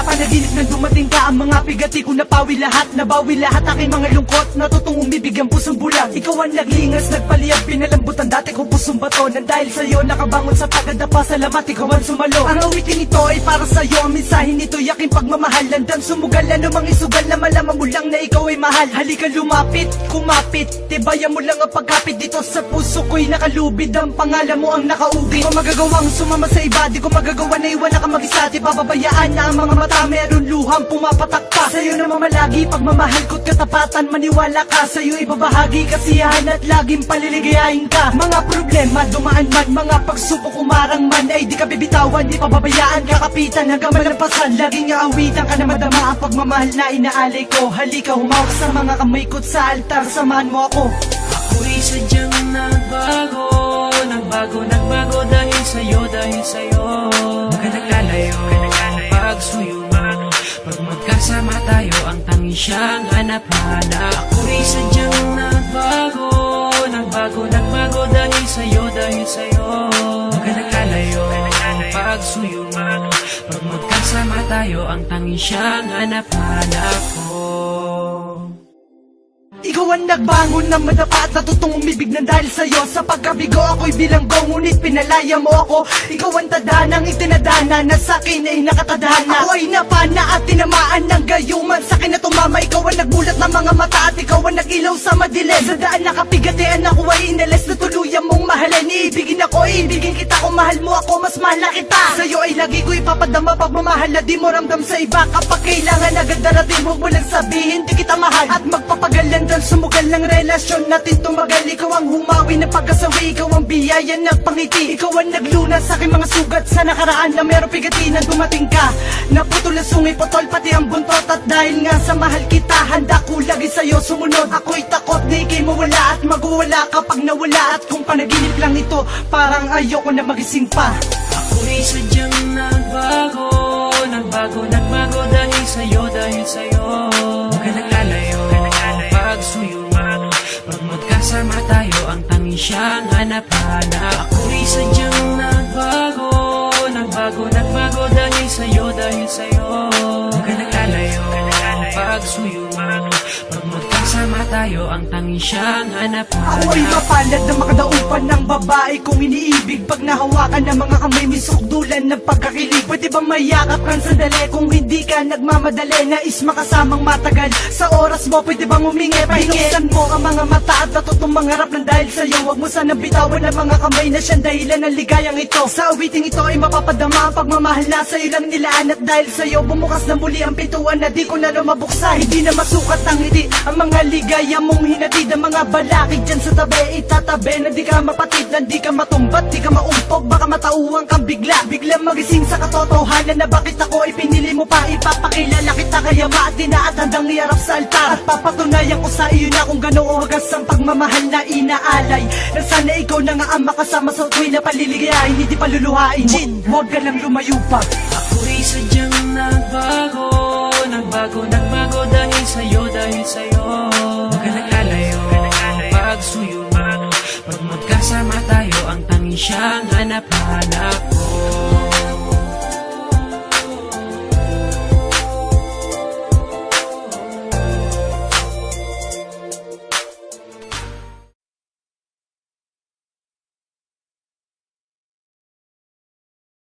Panaginip na dumating ka, ang mga pigati ko napawi lahat, nabawi lahat aking mga lungkot, natutong umibig ang pusong bulag. Ikaw ang naglingas, nagpaliyab, pinalambutan dati kong pusong bato, nang dahil sa'yo nakabangon sa tagadapa, salamat ikaw ang sumalo. Ang awitin ito ay para sa'yo, ang mensahe nito yaking pagmamahal, landang sumugal, anumang isugal na malaman mo lang na ikaw ay mahal. Halika lumapit, kumapit, tibayan mo lang ang pagkapit dito sa puso ko'y nakalubid, ang pangalan mo ang nakaugit. Di ko magagawang sumama sa iba, di ko magagawa na iwan ka mag-isa, di pababayaan na ang mga mata meron luhang pumapatak pa. Sa'yo na mamalagi, pagmamahal ko't katapatan, maniwala ka, sa'yo ibabahagi kasiyahan at laging paliligayahin ka. Mga problema dumaan man, mga pagsubok umarang man, ay di ka bibitawan, di pababayaan, kakapitan hanggang malampasan. Laging aawitan ka na madama ang pagmamahal na inaalay ko. Halika humawak sa mga kamay ko't sa altar, samahan mo ako. Ako'y sadyang nagbago, nagbago dahil sa'yo, Huwag ka naglalayo, pagsuyo mo, pag magkasama tayo, ang tanging siyang hanap-hanap. Ako'y sadyang nagbago dahil sa'yo, Huwag ka naglalayo, pagsuyo mo, pag magkasama tayo, ang tanging siyang hanap-hanap ko. Ikaw ang nagbangon ng madapa at natutong umibig ng dahil sa'yo. Sa pagkabigo ako'y bilanggo, ngunit pinalaya mo ako. Ikaw ang tadanang itinadana na sa'kin ay nakatadhana. Ako ay napana at tinamaan ng gayuman, sa'kin na tumama. Ikaw ang nagbulat ng mga mata at ikaw ang nagilaw sa madilim. Sa daan nakapigatian ako ay inalis na tuluyan mong mahalin. Iibigin ako, iibigin kita, kung mahal mo ako, mas mahal na kita. Sa'yo ay lagi ko ipapadama pagmamahal na di mo ramdam sa iba. Kapag kailangan agad darating, huwag mo lang sabihin di kita mahal. At magpapagalan sumugal ng relasyon natin tumagal. Ikaw ang humawi ng pagkasawi, ikaw ang biyaya ng pangiti. Ikaw ang naglunas sa aking mga sugat sa nakaraan na meron pigati na dumating ka. Naputol na sungi, potol pati ang buntot. At dahil nga sa mahal kita, handa ko lagi sa'yo sumunod. Ako'y takot na ikay mawala at magwawala kapag nawala. At kung panaginip lang ito, parang ayoko na magising pa. Ako'y sadyang nagbago dahil sa'yo, Huwag ka naglalayo, pagsuyo mo, pag magkasama tayo, ang tanging siyang hanap-hanap. Ako'y sadyang nagbago dahil sa'yo, Huwag ka naglalayo, pagsuyo mo, pag magkasama tayo, ang tanging siyang hanap-hanap. Ako ay mapalad na makadaupan ng babae kong iniibig. Pag nahawakan ng mga kamay, may sukdulan ng pagkakilig. Pwede bang mayakap kang sandali kung hindi ka nagmamadali? Nais makasamang matagal sa oras mo, pwede bang humingi? Binuksan mo ang mga mata at natutong mangarap ng dahil sa'yo. Huwag mo sanang bitawan ang mga kamay na siyang dahilan ng ligayang ito. Sa awiting ito ay mapapadama ang pagmamahal na sa'yo lang nilaan. At dahil sa'yo bumukas na muli ang pintuan na di ko na lumabuksa. Hindi na masukat ang ngiti, ang mga ligaya mong hinatid. Ang mga balakid dyan sa tabi, itatabi na di ka mapatid, na di ka matumbat, di ka maumpog. Baka matauhan kang biglang magising sa katotohanan na bakit ako ay pinili mo pa. Ipapakilala kita kaya maatina at handang iarap sa altar. At papatunayan ko sa iyo na kung gano'ng wagas ang pagmamahal na inaalay. Na sana ikaw na nga ang makasama sa tuwi na paliligayahin, hindi paluluhain. Huwag ka lang lumayo pa. Ako'y sadyang nagbago dahil sa'yo, Huwag ka naglalayo, pagsuyo mo, pag magkasama tayo, ang tanging siyang hanap-hanap ko.